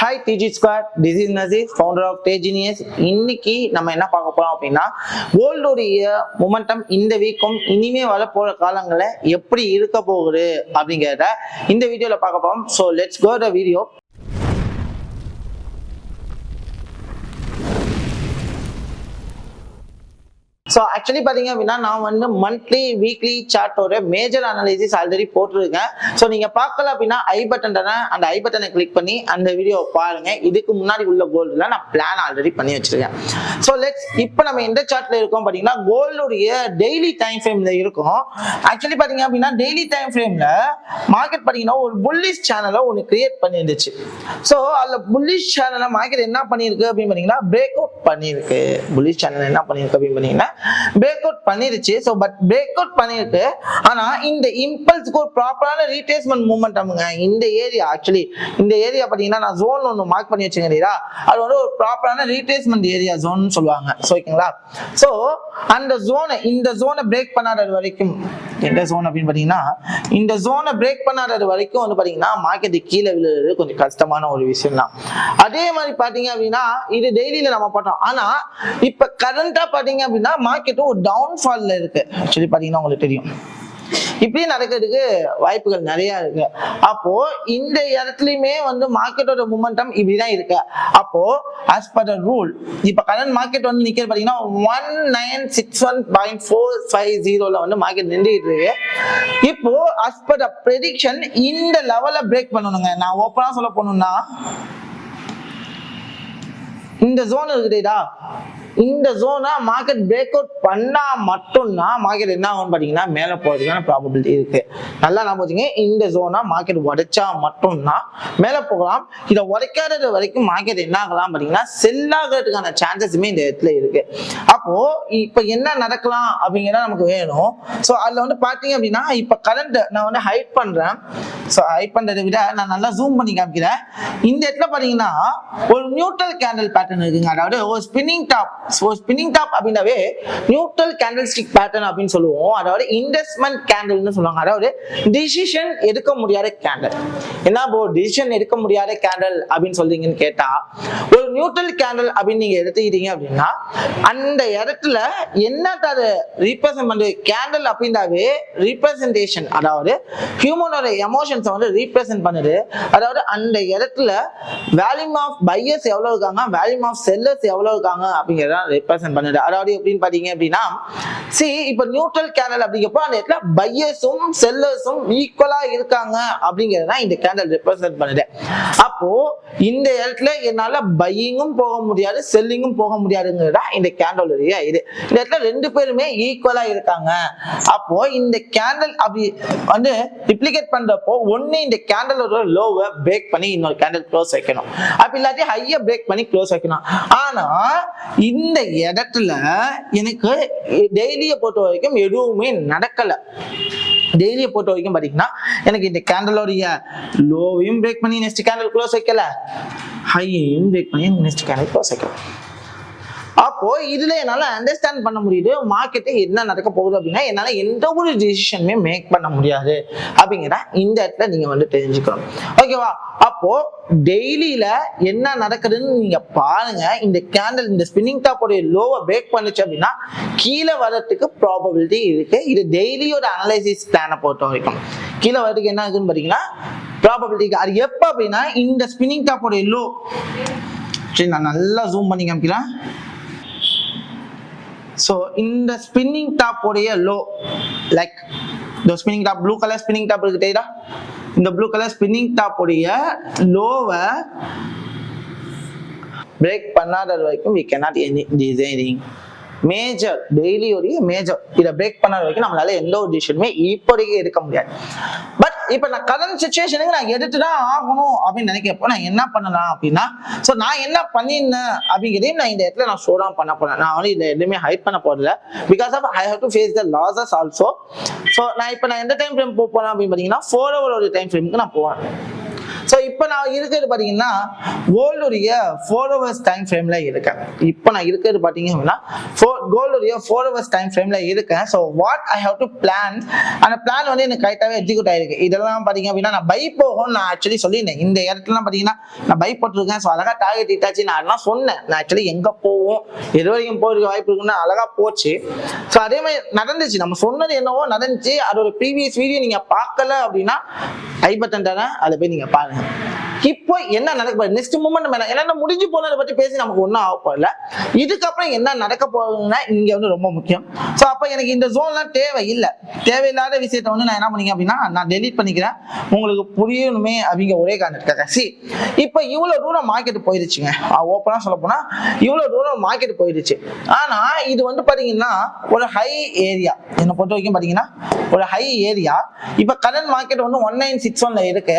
Hi TG Squad, this is Nazir, founder of TRADEGENIUZ. இன்னைக்கு நம்ம என்ன பார்க்க போறோம் அப்படின்னா கோல்டோடைய மொமெண்டம் இந்த வீக்கும் இனிமே வரப்போற காலங்களில் எப்படி இருக்க போகுது அப்படிங்கிறத இந்த வீடியோல பார்க்க போறோம். So let's go the video. So actually பார்த்தீங்க அப்படின்னா நான் வந்து மந்த்லி வீக்லி சார்ட்டோட மேஜர் அனாலிசிஸ் ஆல்ரெடி போட்டிருக்கேன். ஸோ நீங்கள் பார்க்கல அப்படின்னா ஐ பட்டன் தானே, அந்த ஐ பட்டனை கிளிக் பண்ணி அந்த வீடியோவை பாருங்க. இதுக்கு முன்னாடி உள்ள கோல்டில் நான் பிளான் ஆல்ரெடி பண்ணி வச்சிருக்கேன். ஸோ இப்போ நம்ம எந்த சார்ட்ல இருக்கோம் பார்த்தீங்கன்னா கோல்டுடைய டெய்லி டைம் ஃப்ரேம்ல இருக்கும். ஆக்சுவலி பார்த்தீங்க அப்படின்னா டெய்லி டைம் ஃப்ரேம்ல மார்க்கெட் பார்த்தீங்கன்னா ஒரு புல்லிஷ் சேனலை ஒன்று கிரியேட் பண்ணிருந்துச்சு. ஸோ அதில் புல்லிஷ் சேனலை மார்க்கெட் என்ன பண்ணியிருக்கு அப்படின்னு பார்த்தீங்கன்னா பிரேக் அவுட் பண்ணியிருக்கு. புல்லிஷ் சேனல் என்ன பண்ணியிருக்கு அப்படின்னு பார்த்தீங்கன்னா பிரேக் அவுட் பண்ணிருச்சு. சோ பட் பிரேக் அவுட் பண்ணிருக்கு. ஆனா இந்த இம்பல்ஸ்க்கு ஒரு ப்ராப்பரான ரீட்ரேஸ்மென்ட் மூவ்மெண்ட்ங்க. இந்த ஏரியா ஆக்சுவலி இந்த ஏரியா பாத்தீங்கன்னா நான் ஜோன் ஒன்னு மார்க் பண்ணி வச்சிருக்கேன். அது வந்து ஒரு ப்ராப்பரான ரீட்ரேஸ்மென்ட் ஏரியா ஜோன் சொல்லுவாங்க. சோ ஓகேங்களா. சோ அந்த ஜோனை இந்த ஜோனை பிரேக் பண்ணாத வரைக்கும் எந்த ஜோன் அப்படின்னு பாத்தீங்கன்னா இந்த ஜோனை பிரேக் பண்ணாத வரைக்கும் வந்து பாத்தீங்கன்னா மார்க்கெட் கீழே விழுறது கொஞ்சம் கஷ்டமான ஒரு விஷயம் தான். அதே மாதிரி பாத்தீங்க அப்படின்னா இது டெய்லியில நம்ம பார்த்தோம். ஆனா இப்ப கரண்டா பாத்தீங்க அப்படின்னா மார்க்கெட் ஒரு டவுன்ஃபால்ல இருக்கு. ஆக்சுவலி பாத்தீங்கன்னா உங்களுக்கு தெரியும் இப்படியே நடக்கிறதுக்கு வாய்ப்புகள் நிறைய இருக்கு. அப்போ இந்த இடத்துலயுமே வந்து மார்க்கெட்டோட மூமெண்டம் இப்படிதான் இருக்கு. அப்போ as per the rule இப்ப கரண்ட் மார்க்கெட் வந்து நிக்கிறது பாத்தீங்கன்னா 1961.450 வந்து மார்க்கெட் நின்றுட்டு இருக்கு. இப்போ as per the prediction இந்த லெவலை பிரேக் பண்ணணுங்க. நான் ஓப்பனா சொல்ல போனோம்னா இந்த ஜோன் இருக்குதா, இந்த ஜோனை மார்க்கெட் பிரேக் அவுட் பண்ணா மட்டும்தான் மார்க்கெட் என்ன ஆகும் பாத்தீங்கன்னா மேல போறதுக்கான ப்ராபபிலிட்டி இருக்கு. நல்லா நான் போச்சுங்க. இந்த ஜோனை மார்க்கெட் உடைச்சா மட்டும்தான் மேல போகலாம். இதை உடைக்காதது வரைக்கும் மார்க்கெட் என்ன ஆகலாம் பாத்தீங்கன்னா செல் ஆகிறதுக்கான சான்சஸுமே இந்த இடத்துல இருக்கு. அப்போ இப்ப என்ன நடக்கலாம் அப்படிங்கிறத நமக்கு வேணும். ஸோ அதுல வந்து பாத்தீங்க அப்படின்னா இப்ப கரண்ட் நான் வந்து ஹைட் பண்றேன். ஸோ ஹைட் பண்றதை விட நான் நல்லா ஜூம் பண்ணி காமிக்கிறேன். இந்த இடத்துல பாத்தீங்கன்னா ஒரு நியூட்ரல் கேண்டில் பேட்டர்ன் இருக்குங்க. அதாவது ஒரு ஸ்பின்னிங் டாப். ஸ்பின்னிங் டாப் அப்படின்னாவே நியூட்ரல் கேண்டில் ஸ்டிக் பேட்டர்ன் அப்படின்னு சொல்லுவோம். அதாவது இன்வெஸ்ட்மெண்ட் கேண்டில்னு சொல்லுவாங்க. அதாவது டிசிஷன் எடுக்க முடியாத கேண்டில். என்ன போ டிசிஷன் எடுக்க முடியாத கேண்டில் அப்படின்னு சொல்றீங்கன்னு கேட்டா ஒரு நியூட்ரல் கேண்டில் அப்படின்னு நீங்க எடுத்துக்கிட்டீங்க அப்படின்னா அந்த இடத்துல என்னத்தை ரீப்ரசென்ட் பண்றது கேண்டில் அப்படின்னாவே ரீப்ரசன்டேஷன், அதாவது ஹியூமனோட எமோஷன்ஸை வந்து ரீப்ரசென்ட் பண்ணுது. அதாவது அந்த இடத்துல வேல்யூம் ஆஃப் பையர்ஸ் எவ்வளவு இருக்காங்க, வேல்யூம் ஆஃப் செல்லர்ஸ் எவ்வளவு இருக்காங்க அப்படிங்கிறத ரெப்ரசென்ட் பண்ணுது. அதாவது எப்படின்னு பாத்தீங்க அப்படின்னா இப்ப நியூட்ரல் கேண்டில் அப்படிங்கப்போ அந்த இடத்துல பையர்ஸும் செல்லர்ஸும் ஈக்குவலா இருக்காங்க அப்படிங்கறத இந்த கேண்டில் ரெப்ரசென்ட் பண்ணுது. அப்போ இந்த இடத்துல என்னால பையிங்கும் போக முடியாது, செல்லிங்கும் போக முடியாதுங்கிறதா இந்த கேண்டலுடைய இது. இந்த இடத்துல ரெண்டு பேருமே ஈக்குவலா இருக்காங்க. அப்போ இந்த கேண்டில் அப்படி வந்து ரிப்ளிகேட் பண்றப்போ ஒண்ணு இந்த கேண்டலோட லோவை பிரேக் பண்ணி இன்னொரு கேண்டில் க்ளோஸ் வைக்கணும். அப்படி இல்லாட்டி ஹையா பிரேக் பண்ணி க்ளோஸ் வைக்கணும். ஆனா இந்த இடத்துல எனக்கு டெய்லியை பொறுத்த வரைக்கும் எதுவுமே நடக்கல. டெய்லியை பொறுத்த வரைக்கும் பாத்தீங்கன்னா எனக்கு இந்த கேண்டலோடைய லோவையும் பிரேக் பண்ணி நெக்ஸ்ட் கேண்டில் க்ளோஸ் வைக்கல, ஹையையும் பிரேக் பண்ணி நெக்ஸ்ட் கேண்டில் க்ளோஸ் வைக்கல. அப்போ இதுல என்னால அண்டர்ஸ்டாண்ட் பண்ண முடியுது மார்க்கெட்டு என்ன நடக்க போகுது அப்படின்னா என்னால எந்த ஒரு டிசிஷனுமே மேக் பண்ண முடியாது அப்படிங்கிற இந்த இடத்துல நீங்க வந்து தெரிஞ்சுக்கணும். ஓகேவா. அப்போ டெய்லியில என்ன நடக்குதுன்னு நீங்க பாருங்க. இந்த கேண்டில் இந்த ஸ்பின்னிங் டாப்போடைய லோவை பிரேக் பண்ணுச்சு அப்படின்னா கீழே வர்றதுக்கு ப்ராபபிலிட்டி இருக்கு. இது டெய்லியோட அனலைசிஸ் பிளானை பொறுத்த வரைக்கும் கீழே வர்றதுக்கு என்ன இருக்குன்னு பாத்தீங்கன்னா ப்ராபபிலிட்டி. அது எப்ப அப்படின்னா இந்த ஸ்பின்னிங் டாப்போடைய லோ, சரி நான் நல்லா ஜூம் பண்ணி காமிக்கிறேன். So இந்த ஸ்பின்னிங் டாப் உடைய லோ, லைக் இந்த spinning top blue colour spinning top இருக்கு தெரியுதா, இந்த ப்ளூ கலர் ஸ்பின்னிங் டாப் உடைய லோவை பிரேக் பண்ணாத வரைக்கும் we cannot any designing major டெய்லியோடைய மேஜர் இதை பிரேக் பண்ணாத வரைக்கும் நம்மளால எந்த ஒரு டிசிஷனுமே இப்போதைக்கு எடுக்க முடியாது. பட் இப்ப நான் கரண்ட் சிச்சுவேஷனுக்கு நான் எடுத்துதான் ஆகணும் அப்படின்னு நினைக்கிறப்போ நான் என்ன பண்ணலாம் அப்படின்னா நான் என்ன பண்ணிருந்தேன் அப்படிங்கிறதையும் நான் இந்த இடத்துல நான் ஷோ டவுன் பண்ண போறேன். நான் வந்து இதை எதுவுமே ஹைட் பண்ண போறதில்ல. Because of I have to face the losses also. நான் எந்த டைம் ஃப்ரேம் போறேன் அப்படின்னு பாத்தீங்கன்னா 4 hour டைம் ஃப்ரேமுக்கு நான் போவேன். ஸோ இப்போ நான் இருக்கிறது பார்த்தீங்கன்னா கோல்டுடைய 4 hours டைம் ஃப்ரேம்ல இருக்கேன். இப்போ நான் இருக்கிறது பார்த்தீங்க அப்படின்னா கோல்டுடைய 4 hours டைம் ஃப்ரேம்ல இருக்கேன். So what I have to plan, அந்த பிளான் வந்து எனக்கு கரெக்டாகவே எக்ஸிக்யூட் ஆயிருக்கு. இதெல்லாம் பார்த்தீங்க அப்படின்னா நான் பை போகும் நான் ஆக்சுவலி சொல்லியிருந்தேன். இந்த இடத்துலலாம் பார்த்தீங்கன்னா நான் பை போட்டிருக்கேன். ஸோ அழகாக டார்கெட் இட்டாச்சு நான் அதெல்லாம் சொன்னேன். நான் ஆக்சுவலி எங்கே போவோம் எது வரைக்கும் போகிறதுக்கு வாய்ப்பு இருக்குன்னு அழகாக போச்சு. ஸோ அதே மாதிரி நடந்துச்சு. நம்ம சொன்னது என்னவோ நடந்துச்சு. அதோட ப்ரீவியஸ் வீடியோ நீங்கள் பார்க்கல அப்படின்னா ஐ பட்டன் தரேன், அதை போய் நீங்கள் பாருங்க. இப்போ என்ன நடக்க போகுது, நெக்ஸ்ட் மூமெண்ட் மேல என்ன முடிஞ்சு போனதை பத்தி பேசி நமக்கு ஒன்றும் ஆக போகல. இதுக்கப்புறம் என்ன நடக்க போகுதுன்னா இங்க வந்து ரொம்ப முக்கியம். ஸோ அப்போ எனக்கு இந்த ஜோன்லாம் தேவையில்லாத விஷயத்த வந்து நான் என்ன பண்ணிக்கிறேன் அப்படின்னா நான் டெலீட் பண்ணிக்கிறேன். உங்களுக்கு புரியணுமே அப்படிங்கிற ஒரே காரணத்துக்காக. இப்போ இவ்வளோ தூரம் மார்க்கெட் போயிருச்சுங்க. ஓப்பனாக சொல்ல போனா இவ்வளோ தூரம் மார்க்கெட் போயிருச்சு. ஆனா இது வந்து பாத்தீங்கன்னா ஒரு ஹை ஏரியா, என்னை பொறுத்த வரைக்கும் பாத்தீங்கன்னா ஒரு ஹை ஏரியா. இப்போ கரண்ட் மார்க்கெட் வந்து 1961 இருக்கு.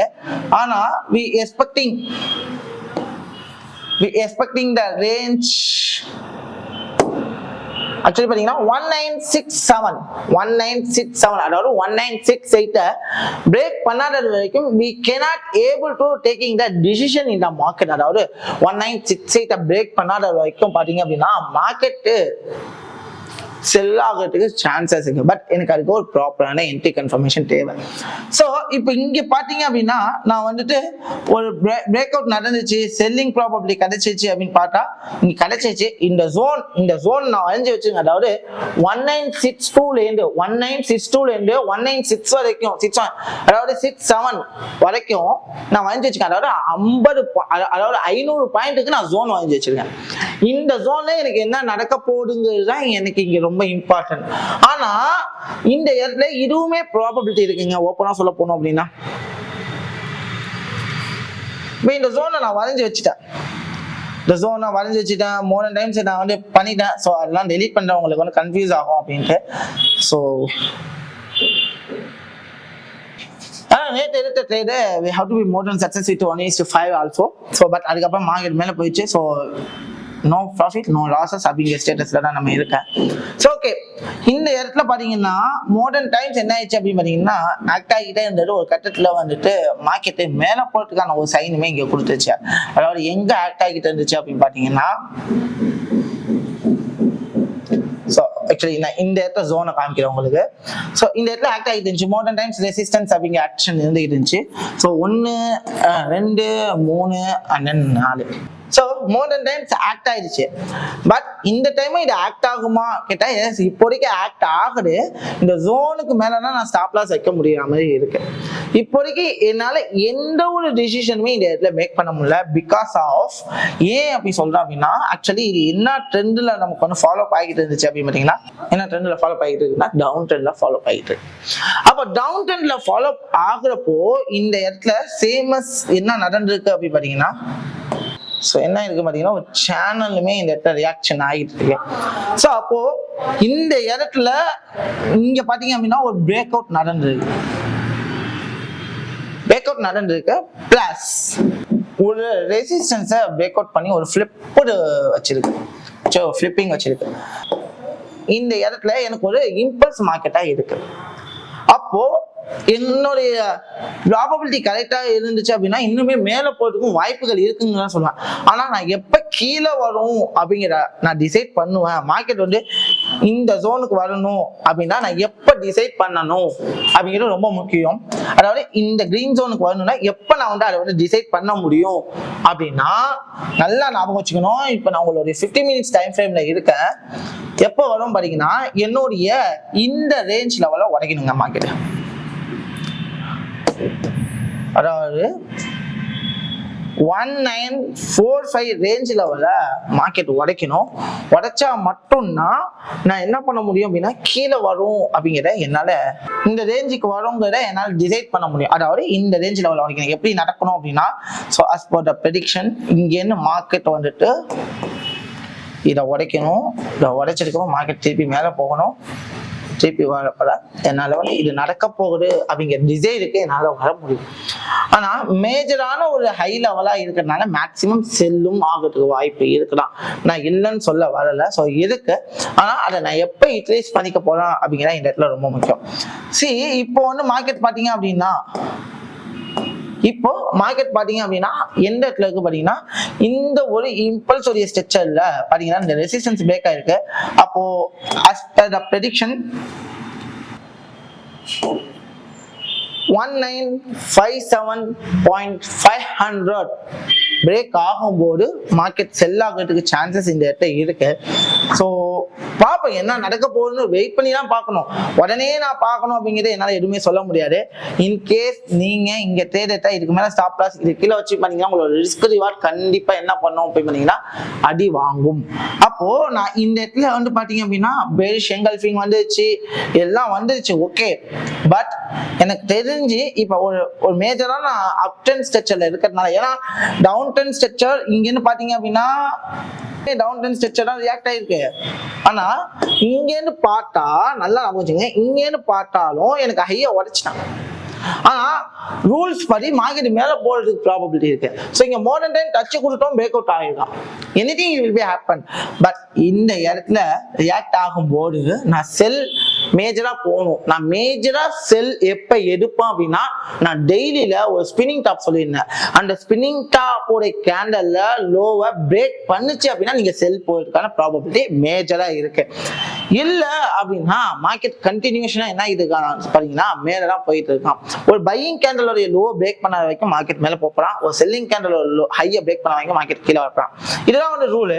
ஆனா we expecting the range actually பாத்தீங்கன்னா 1967 அதாவது 1968 பிரேக் பண்ணாதது வரைக்கும் we cannot able to taking the decision in the market. அதாவது 1968 பிரேக் பண்ணாதது வரைக்கும் பாத்தீங்க அப்படின்னா மார்க்கெட் செல் ஆகிறதுக்கு சான்சஸ் இருக்கு. பட் எனக்கு அதுக்கு ஒரு ப்ராப்பரான என்ட்ரி கன்ஃபர்மேஷன் தேவை. ஸோ இப்போ இங்கே பார்த்தீங்க அப்படின்னா நான் வந்துட்டு ஒரு பிரேக் அவுட் நடந்துச்சு, செல்லிங் ப்ராபபிலிட்டி கிடைச்சிச்சு அப்படின்னு பார்த்தா இங்கே கிடைச்சிச்சு. இந்த ஜோன் நான் வரைஞ்சி வச்சுங்க. அதாவது 1962 1966 வரைக்கும் 61 அதாவது 67 வரைக்கும் நான் வரைஞ்சி வச்சுக்கேன். அதாவது 500 பாயிண்ட்டுக்கு நான் ஜோன் வரைஞ்சி வச்சிருக்கேன். இந்த ஜோன்ல எனக்கு என்ன நடக்க போகுதுங்கிறது தான் எனக்கு இங்க ரொம்ப இம்பார்ட்டன்ட். ஆனா இந்த இடத்துல இதுவுமே ப்ராபபிலிட்டி இருக்குங்க. ஓப்பனா சொல்ல போனோம் அப்படின்னா இந்த ஜோனை நான் வரைஞ்சி வச்சுட்டேன். மோர் டைம்ஸ் நான் வந்து பண்ணிட்டேன். ஸோ அதெல்லாம் டெலீட் பண்றேன், உங்களுக்கு வந்து கன்ஃபியூஸ் ஆகும் அப்படின்ட்டு. ஸோ நேற்று எடுத்த trade we have to be more than success with 1:5 also. So but அதுக்கப்புறம் மார்க்கெட் மேலே போயிடுச்சு. So no profit no losses அப்படிங்கிற ஸ்டேட்டஸ்ல தான் நம்ம இருக்கேன். ஸோ ஓகே, இந்த இடத்துல பாத்தீங்கன்னா மோடர்ன் டைம்ஸ் என்ன ஆயிடுச்சு அப்படின்னு பாத்தீங்கன்னா ஆக்ட் ஆகிட்டே இருந்தது. ஒரு கட்டத்துல வந்துட்டு மார்க்கெட்டை மேல போறதுக்கான ஒரு சைனுமே இங்க கொடுத்துச்சு. அதாவது எங்க ஆக்ட் ஆகிட்டு இருந்துச்சு அப்படின்னு பாத்தீங்கன்னா ஸோ ஆக்சுவலி நான் இந்த இடத்துல ஜோனை காமிக்கிறேன் உங்களுக்கு. ஸோ இந்த இடத்துல ஆக்ட் ஆகிட்டு இருந்துச்சு. மோடர்ன் டைம்ஸ் ரெசிஸ்டன்ஸ் அப்படிங்கிற ஆக்ஷன் இருந்துகிட்டு இருந்துச்சு. So 1 2 3 and then 4. So modern times act ஆயிடுச்சு. பட் இந்த டைமும் இது ஆக்ட் ஆகுமா கேட்டா எஸ், இப்போதைக்கு ஆக்ட் ஆகுது. இந்த ஜோனுக்கு மேலனா நான் ஸ்டாப் லாஸ் வைக்க முடியாத மாதிரி இருக்கு. இப்போதைக்கு என்னால எந்த ஒரு டிசிஷனுமே இந்த இடத்துல மேக் பண்ண முடியல. பிகாஸ் ஆஃப் ஏன் அப்படி சொல்றேன் அப்படின்னா ஆக்சுவலி இது என்ன ட்ரெண்ட்ல நமக்கு வந்து ஃபாலோ ஆகிட்டு இருந்துச்சு அப்படின்னு பாத்தீங்கன்னா என்ன ட்ரெண்ட்ல ஃபாலோ ஆகிட்டு இருக்குன்னா டவுன் ட்ரெண்ட்ல ஃபாலோ ஆகிட்டு இருக்கு. அப்போ டவுன் ட்ரெண்ட்ல ஃபாலோ ஆகுறப்போ இந்த இடத்துல சேமஸ் என்ன நடந்திருக்கு அப்படின்னு பாத்தீங்கன்னா ஸோ என்ன இருக்கு பார்த்தீங்கன்னா ஒரு சேனலுமே இந்த இடத்துல ரியாக்ஷன் ஆகிட்டு இருக்கு. ஸோ அப்போ இந்த இடத்துல இங்க பாத்தீங்க அப்படின்னா ஒரு பிரேக் அவுட் நடந்திருக்கு. பிளஸ் ஒரு ரெசிஸ்டன்ஸை பிரேக் அவுட் பண்ணி ஒரு ஃபிளிப்பிங் வச்சிருக்கு. இந்த இடத்துல எனக்கு ஒரு இம்பல்ஸ் மார்க்கெட்டா இருக்கு. அப்போ என்னுடைய ப்ராபபிலிட்டி கரெக்டா இருந்துச்சு அப்படின்னா இன்னுமே மேல போறதுக்கும் வாய்ப்புகள் இருக்குன்னு தான் சொல்லுவேன். ஆனா நான் எப்ப கீழே வரும் அப்படிங்கிற நான் டிசைட் பண்ணுவேன். மார்க்கெட் வந்து இந்த ஜோனுக்கு வரணும் அப்படின்னா நான் எப்ப டிசைட் பண்ணணும் அப்படிங்கிறது ரொம்ப முக்கியம். அதாவது இந்த கிரீன் ஜோனுக்கு வரணும்னா எப்ப நான் வந்து அதை வந்து டிசைட் பண்ண முடியும் அப்படின்னா நல்லா ஞாபகம் வச்சுக்கணும். இப்ப நான் உங்களுடைய 50 minutes டைம் ஃப்ரேம்ல இருக்கேன். எப்போ வரும் பாத்தீங்கன்னா என்னுடைய இந்த ரேஞ்ச் லெவல உடைக்கணுங்க மார்க்கெட். அதாவது 1945 ரேஞ்ச் லெவல மார்க்கெட் உடைக்கணும். உடைச்சா மட்டும்தான் நான் என்ன பண்ண முடியும் அப்படின்னா கீழே வரும் அப்படிங்கிறத என்னால இந்த ரேஞ்சுக்கு வருங்கிறத என்னால் டிசைட் பண்ண முடியும். அதாவது இந்த ரேஞ்ச் லெவல உடைக்கணும். எப்படி நடக்கணும் அப்படின்னா so as per the prediction இங்கேருந்து மார்க்கெட் வந்துட்டு இதை உடைக்கணும். இதை உடைச்சிருக்கணும். மார்க்கெட் திருப்பி மேலே போகணும். திருப்பி வரப்பட என்னால் வந்து இது நடக்க போகுது அப்படிங்கிற டிசைனுக்கு என்னால் வர முடியும். ஆனால் மேஜரான ஒரு ஹை லெவலாக இருக்கிறதுனால மேக்சிமம் செல்லும் ஆகிறதுக்கு வாய்ப்பு இருக்குதான். நான் இல்லைன்னு சொல்ல வரல. ஸோ இருக்கு. ஆனால் அதை நான் எப்போ யூட்டிலைஸ் பண்ணிக்க போகிறேன் அப்படிங்கிற இந்த இடத்துல ரொம்ப முக்கியம். இப்போ வந்து மார்க்கெட் பார்த்தீங்க அப்படின்னா இப்போ மார்க்கெட் பாத்தீங்க அப்படின்னா எந்த இடத்துல இருக்கு பாத்தீங்கன்னா இந்த ஒரு இம்பல்ஸ் உடைய ஸ்ட்ரக்சர்ல பாத்தீங்கன்னா இந்த ரெசிஸ்டன்ஸ் பிரேக் ஆயிருக்கு. அப்போ as per the prediction 1957.500 break ஆகும்போது மார்க்கெட் செல் ஆகிறதுக்கு சான்சஸ் இந்த இடத்துல இருக்கு. ஸோ பார்ப்போம் என்ன நடக்க போகுதுன்னு வெயிட் பண்ணி தான் பார்க்கணும். உடனே நான் பார்க்கணும் அப்படிங்கிறது என்னால் எதுவுமே சொல்ல முடியாது. இன்கேஸ் நீங்க இங்க ட்ரேட் எடுத்தா இதுக்கு மேல ஸ்டாப் லாஸ் இது கீழே வச்சு பண்ணீங்கன்னா உங்களோட ரிஸ்க் ரிவார்ட் கண்டிப்பா என்ன பண்ணும் போய் பண்ணீங்கன்னா அடி வாங்கும். அப்போ நான் இந்த இடத்துல வந்து பாத்தீங்க அப்படின்னா பெரிஷ் எங்கல்ஃபிங் வந்துச்சு, எல்லாம் வந்துருச்சு, ஓகே. பட் எனக்கு தெரிஞ்சு இப்ப ஒரு மேஜரான அப் ட்ரெண்ட் ஸ்ட்ரக்சர்ல இருக்கிறதுனால, ஏன்னா டவுன் ட்ரெண்ட் ஸ்ட்ரக்சர் இங்கன்னு பாத்தீங்க அப்படின்னா டவுன் ட்ரெண்ட் ஸ்ட்ரக்சர் தான் ரியாக்ட் ஆயிருக்கு. ஆனா இங்கேன்னு பார்த்தா நல்லா ஞாபகம், இங்கேன்னு பார்த்தாலும் எனக்கு ஹையா உடைச்சிட்டான். ஆனா ரூல்ஸ் படி மார்க்கெட் மேல போறதுக்கு ப்ராபபிலிட்டி இருக்கு. சோ இங்க மோர் தென் 10 டச் கொடுத்தோம் பிரேக் அவுட் ஆகிடும், anything will be happen. But இந்த இடத்துல ரியாக்ட் ஆகும்போது நான் செல் மேஜரா போகணும். நான் மேஜரா செல் எப்ப எடுப்பேன் அப்படின்னா நான் டெய்லியில ஒரு ஸ்பின்னிங் டாப் சொல்லியிருந்தேன். அந்த ஸ்பின்னிங் டாப்போட கேண்டல்ல லோவை பிரேக் பண்ணுச்சு அப்படின்னா நீங்க செல் போறதுக்கான ப்ராபபிலிட்டி மேஜரா இருக்கு. இல்ல அப்படின்னா மார்க்கெட் கண்டினியூஷனா என்ன இதுக்கான பாத்தீங்கன்னா மேலதான் போயிட்டு இருக்கான். ஒரு பையிங் கேண்டலோடைய லோ பிரேக் பண்ண வரைக்கும் மார்க்கெட் மேல போறான், ஒரு செல்லிங் கேண்டலோட லோ ஹையை பிரேக் பண்ண வரைக்கும் மார்க்கெட் கீழே வரப்பான். இதுதான் வந்து ரூலு.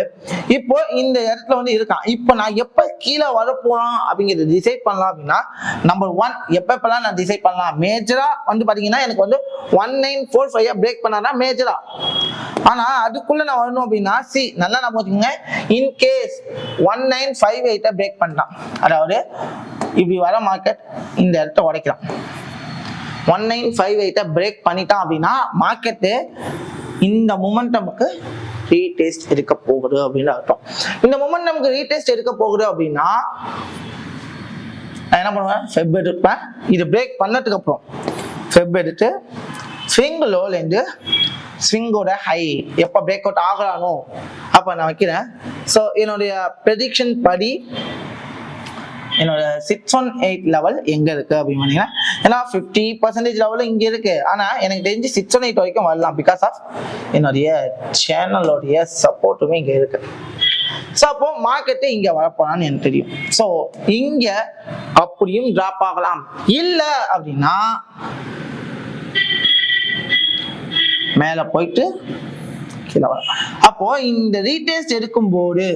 இப்போ இந்த இடத்துல வந்து இருக்கான். இப்போ நான் எப்ப கீழே வரப்போறான் அப்படிங்கிறது டிசைட் பண்ணலாம் அப்படின்னா நம்பர் 1 எப்பெல்லாம் நான் டிசைட் பண்ணலாம். மேஜரா வந்து பாத்தீங்கன்னா எனக்கு வந்து 1945 பிரேக் பண்ணா மேஜரா. ஆனா அதுக்குள்ள நான் வரணும் அப்படின்னா நல்லா நான் பாத்தீங்க இன்கேஸ் 1958 பிரேக் பண்ணலாம், அதாவது இப்படி வர மார்க்கெட் இந்த இடத்த உடைக்கலாம். 1958 பிரேக் பண்ணிட்டான் அப்படின்னா மார்க்கெட்டு இந்த மொமெண்டமுக்கு ரீடெஸ்ட் எடுக்க போகுது அப்படின்னு அர்த்தம். இந்த மொமெண்டமுக்கு ரீடெஸ்ட் எடுக்க போகுது அப்படின்னா நான் என்ன பண்ணுவேன், ஃபெப் எடுப்பேன். இது பிரேக் பண்ணதுக்கு அப்புறம் ஃபெப் எடுத்து ஸ்விங் லோல இருந்து ஸ்விங்கோட ஹை எப்ப பிரேக் அவுட் ஆகலானோ அப்ப நான் வைக்கிறேன். ஸோ என்னுடைய ப்ரெடிக்ஷன் படி என்னோட 618 லெவல் எங்க இருக்கு அப்படின்னு பாத்தீங்கன்னா, ஏன்னா 50% லெவலும் இங்க இருக்கு. ஆனா எனக்கு தெரிஞ்சு 618 வரைக்கும் வரலாம், பிகாஸ் ஆஃப் என்னுடைய சேனலோடைய சப்போர்ட்டுமே இங்க இருக்கு. ஸோ அப்போ மார்க்கெட்டு இங்க வரப்போறான்னு எனக்கு தெரியும். ஸோ இங்க அப்படியும் டிராப் ஆகலாம். இல்ல அப்படின்னா மேல போயிட்டு கீழே வரலாம். அப்போ இந்த ரீடெஸ்ட் எடுக்கும்போது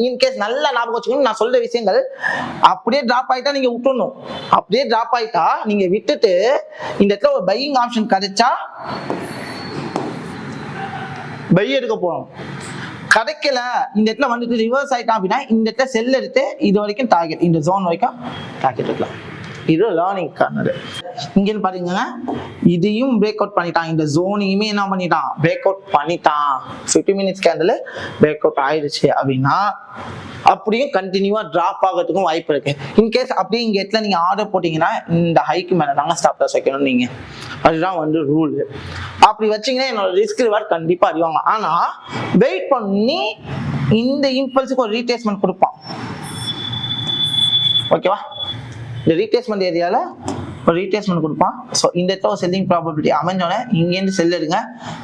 இன்கேஸ் நல்லா ஞாபகம் வச்சுக்கணும், நான் சொல்ற விஷயங்கள் அப்படியே டிராப் ஆயிட்டா நீங்க விட்டுணும். அப்படியே டிராப் ஆயிட்டா நீங்க விட்டுட்டு இந்த இடத்துல ஒரு பையிங் ஆப்ஷன் கிடைச்சா பை எடுக்க போறோம். கிடைக்கல இந்த இடத்துல வந்துட்டு ரிவர்ஸ் ஆயிட்டா அப்படின்னா இந்த இடத்துல செல் எடுத்து இது வரைக்கும் டார்கெட், இந்த ஜோன் வரைக்கும் டார்கெட் எடுக்கலாம். இது லேர்னிங் கார்னர். இங்கன்னு பாத்தீங்கன்னா இதையும் பிரேக் அவுட் பண்ணிட்டான், இந்த ஜோனையுமே என்ன பண்ணிட்டான் பிரேக் அவுட் பண்ணிட்டான். 50 மினிட்ஸ் கேண்டில் பிரேக் அவுட் ஆயிடுச்சு அப்படின்னா அப்படியும் கண்டினியூவா டிராப் ஆகிறதுக்கும் வாய்ப்பு இருக்கு. இன்கேஸ் அப்படியே இங்க இடத்துல நீங்க ஆர்டர் போட்டீங்கன்னா இந்த ஹைக்கு மேல தாங்க ஸ்டாப் லாஸ் வைக்கணும் நீங்க, அதுதான் வந்து ரூல். அப்படி வச்சீங்கன்னா என்னோட ரிஸ்க் ரிவார்ட் கண்டிப்பா அறிவாங்க. ஆனா வெயிட் பண்ணி இந்த இம்பல்ஸுக்கு ஒரு ரீட்ரேஸ்மெண்ட் கொடுப்பான், ஓகேவா? இந்த ரீட்ரேஸ்மெண்ட் ஏரியால ஒரு ரீட்ரேஸ்மெண்ட் கொடுப்பான். ஸோ இந்த இடத்துல ஒரு செல்லிங் ப்ராபபிலிட்டி அமைஞ்சோடனே இங்கேருந்து செல் எடுங்க.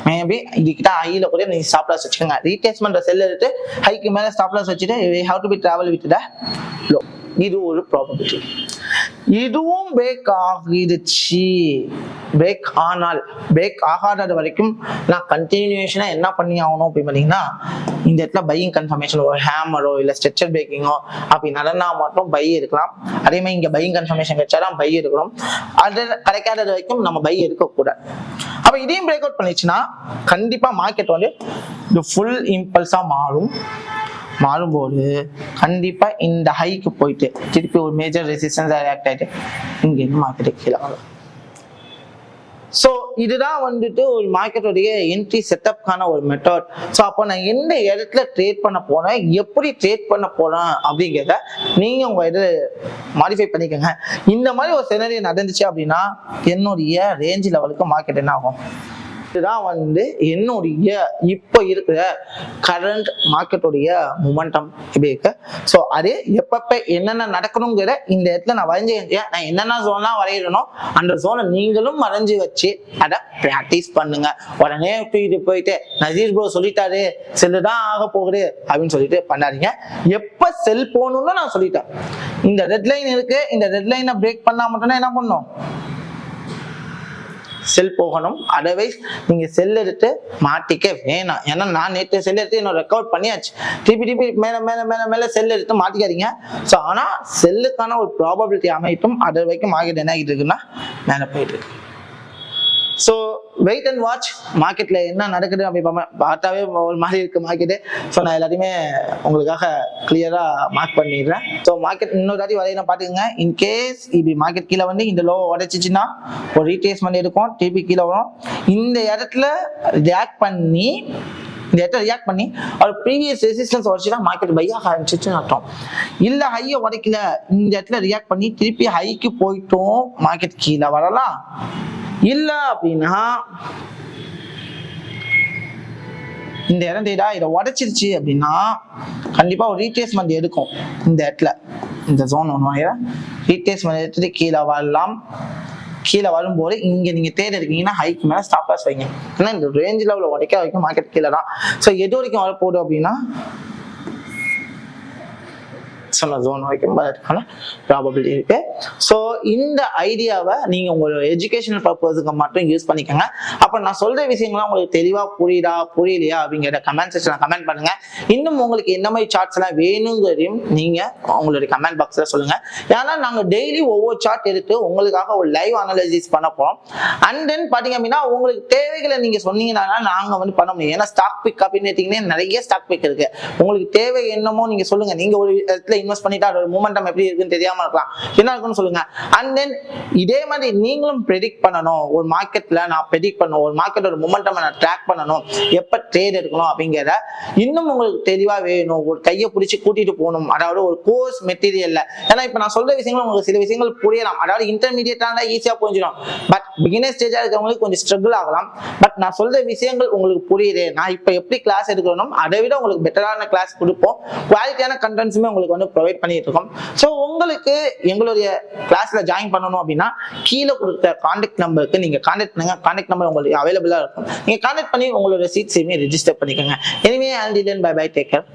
மேபி இதுக்கிட்ட ஹையில் கூட நீங்கள் ஸ்டாப் லாஸ் வச்சுக்கோங்க. ரீட்ரேஸ்மெண்ட் செல் எடுத்து ஹைக்கு மேலே ஸ்டாப் லாஸ் வச்சுட்டு have to be travel with the low. இது ஒரு ப்ராபபிலிட்டி. இதுவும் பிரேக் ஆகிடுச்சு. பிரேக் ஆனால் பிரேக் ஆகாதது வரைக்கும் நான் கண்டினியூஷனா என்ன பண்ணி ஆகணும் அப்படின்னு பார்த்தீங்கன்னா இந்த இடத்துல பையிங் கன்ஃபர்மேஷன் ஒரு ஹேமரோ இல்லை ஸ்ட்ரெச்சர் பிரேக்கிங்கோ அப்படி நடனா மட்டும் பை எடுக்கலாம். அதே மாதிரி இங்க பையிங் கன்ஃபர்மேஷன் கிடைச்சாலும் பை எடுக்கணும். அது கிடைக்காதது வரைக்கும் நம்ம பை எடுக்கக்கூடாது. அப்ப இதையும் பிரேக் அவுட் பண்ணிச்சுன்னா கண்டிப்பா மார்க்கெட் வந்து இது ஃபுல் இம்பல்ஸா மாறும்போது கண்டிப்பா இந்த ஹைக்கு போயிட்டு திருப்பி ஒரு மேஜர் ரெசிஸ்டன்ஸ் ரியாக்ட் ஆயிட்டு இங்க இருந்து மார்க்கெட் கீழே வரும். ஸோ இதுதான் வந்துட்டு ஒரு மார்க்கெட்டோடைய என்ட்ரி செட்டப்கான ஒரு மெத்தட். ஸோ அப்போ நான் எந்த இடத்துல ட்ரேட் பண்ண போறேன், எப்படி ட்ரேட் பண்ண போறேன் அப்படிங்கிறத நீங்க உங்க இதை மாடிஃபை பண்ணிக்கோங்க. இந்த மாதிரி ஒரு சினரியோ நடந்துச்சு அப்படின்னா என்னுடைய ரேஞ்ச் லெவலுக்கு மார்க்கெட் என்ன ஆகும் இதுதான் வந்து என்னுடைய இப்போ இருக்கிற கரண்ட் மார்க்கெட்டுடைய மொமெண்டம் எப்படி இருக்கு. ஸோ அது எப்பப்ப என்னென்ன நடக்கணுங்கிற இந்த இடத்துல நான் வரைஞ்சி நான் என்னென்ன ஜோன்லாம் வரையிடணும் அந்த ஜோனை நீங்களும் வரைஞ்சி வச்சு அதை ப்ராக்டிஸ் பண்ணுங்க. உடனே போயிட்டு நசீர் ப்ரோ சொல்லிட்டாரு செல்லு தான் ஆக போகுது அப்படின்னு சொல்லிட்டு பண்ணாதீங்க. எப்ப செல் போகணும்னு நான் சொல்லிட்டேன். இந்த ரெட் லைன் இருக்கு, இந்த ரெட் லைனை பிரேக் பண்ணா மட்டும்தான் என்ன பண்ணும், செல் போகணும். அதர்வைஸ் நீங்க செல் எடுத்து மாட்டிக்க வேணாம். ஏன்னா நான் நேற்று செல் எடுத்து இன்னும் ரெக்கவர் பண்ணியாச்சு. திருப்பி மேல மேல மேல மேல செல் எடுத்து மாட்டிக்காதீங்க. ஸோ ஆனா செல்லுக்கான ஒரு ப்ராபபிலிட்டி அமைட்டும். அது வரைக்கும் மார்க்கெட் என்ன ஆகிட்டு இருக்குன்னா மேல போயிட்டு இருக்கு. So wait and watch. மார்க்கெட்ல என்ன நடக்குது அப்படி பார்த்தாவே ஒரு மாதிரி இருக்கு மார்க்கெட்டு. ஸோ நான் எல்லாத்தையுமே உங்களுக்காக கிளியரா மார்க் பண்ணிடுறேன். ஸோ மார்க்கெட் இன்னொரு தாட்டி வரையில பாத்துக்கோங்க. இன்கேஸ் இப்படி மார்க்கெட் கீழே வந்து இந்த லோ உடைச்சிச்சுன்னா ஒரு ரீட்ரேஸ்மெண்ட் இருக்கும், டிபி கீழே வரும். இந்த இடத்துல ரியாக்ட் பண்ணி ஒரு ப்ரீவியஸ் ரெசிஸ்டன்ஸ் உடச்சுன்னா மார்க்கெட் பை ஆக ஆரம்பிச்சிச்சுன்னு அர்த்தம். இல்ல ஹையை உடைக்கல, இந்த இடத்துல ரியாக்ட் பண்ணி திருப்பி ஹைக்கு போயிட்டோம், மார்க்கெட் கீழே வரலாம். இல்ல அப்படின்னா இந்த இடம் இதை உடைச்சிருச்சு அப்படின்னா கண்டிப்பா ஒரு ரீட்ரேஸ்மெண்ட் எடுக்கும். இந்த இடத்துல இந்த ஜோன் ஒன்று ரீட்ரேஸ்மெண்ட் எடுத்துட்டு கீழே வரலாம். கீழே வரும்போது இங்க நீங்க தேட இருக்கீங்கன்னா ஹைக்கு மேல ஸ்டாப் லாஸ் வைங்க. ஏன்னா இந்த ரேஞ்ச் லெவலில் உடைக்க வரைக்கும் மார்க்கெட் கீழே தான். ஸோ எது வரைக்கும் வரப்போகுது அப்படின்னா சொன்ன ஜோன் வரைக்கும் வரதுக்கான ப்ராபபிலிட்டி இருக்கு. ஸோ இந்த ஐடியாவை நீங்க உங்களோட எஜுகேஷனல் பர்பஸுக்கு மட்டும் யூஸ் பண்ணிக்கோங்க. அப்ப நான் சொல்ற விஷயங்கள்லாம் உங்களுக்கு தெளிவா புரியுதா புரியலையா அப்படிங்கிற கமெண்ட் செக்ஷன்ல கமெண்ட் பண்ணுங்க. இன்னும் உங்களுக்கு என்ன மாதிரி சார்ட்ஸ் எல்லாம் வேணுங்கிறதையும் நீங்க உங்களுடைய கமெண்ட் பாக்ஸ்ல சொல்லுங்க. ஏன்னா நாங்க டெய்லி ஒவ்வொரு சார்ட் எடுத்து உங்களுக்காக ஒரு லைவ் அனலைசிஸ் பண்ண போறோம். அண்ட் தென் பாத்தீங்க அப்படின்னா உங்களுக்கு தேவைகளை நீங்க சொன்னீங்கன்னா நாங்க வந்து பண்ண முடியும். ஏன்னா ஸ்டாக் பிக் அப்படின்னு எடுத்தீங்கன்னா நிறைய ஸ்டாக் பிக் இருக்கு. உங்களுக்கு தேவை என்னமோ நீங்க சொல்லுங்க. நீங்க ஒரு இடத்துல இன்வெஸ்ட் பண்ணிட்டா அதோட மூமெண்டம் எப்படி இருக்குன்னு தெரியாம இருக்கலாம், என்ன இருக்குன்னு சொல்லுங்க. அண்ட் தென் இதே மாதிரி நீங்களும் ப்ரெடிக்ட் பண்ணணும். ஒரு மார்க்கெட்ல நான் ப்ரெடிக்ட் பண்ணணும், ஒரு மார்க்கெட்டோட மூமெண்டம் நான் ட்ராக் பண்ணணும், எப்ப ட்ரேட் எடுக்கணும் அப்படிங்கிற இன்னும் உங்களுக்கு தெளிவா வேணும். ஒரு கையை பிடிச்சி கூட்டிட்டு போகணும். அதாவது ஒரு கோர்ஸ் மெட்டீரியல்ல. ஏன்னா இப்ப நான் சொல்ற விஷயங்கள் உங்களுக்கு சில விஷயங்கள் புரியலாம். அதாவது இன்டர்மீடியட்டான ஈஸியா புரிஞ்சிடும். பட் பிகினர் ஸ்டேஜா இருக்கிறவங்களுக்கு கொஞ்சம் ஸ்ட்ரகிள் ஆகலாம். பட் நான் சொல்ற விஷயங்கள் உங்களுக்கு புரியுது. நான் இப்ப எப்படி கிளாஸ் எடுக்கணும் அதை விட உங்களுக்கு பெட்டரான கிளாஸ் கொடுப்போம். குவாலிட்டியான கண்டென்ட்ஸுமே உங்களுக்கு வந்து ப்ரொவைட் பண்ணிட்டு இருக்கோம். ஸோ உங்களுக்கு எங்களுடைய கிளாஸ்ல ஜாயின் பண்ணணும் அப்படின்னா கீழே கொடுத்த கான்டாக்ட் நம்பருக்கு நீங்க கான்டாக்ட் பண்ணுங்க. கான்டாக்ட் நம்பர் உங்களுக்கு அவைலபிளா இருக்கும். நீங்க கான்டாக்ட் பண்ணி உங்களோட சீட்ஸையுமே ரெஜிஸ்டர் பண்ணிக்கோங்க. Anyway until then bye bye, take care.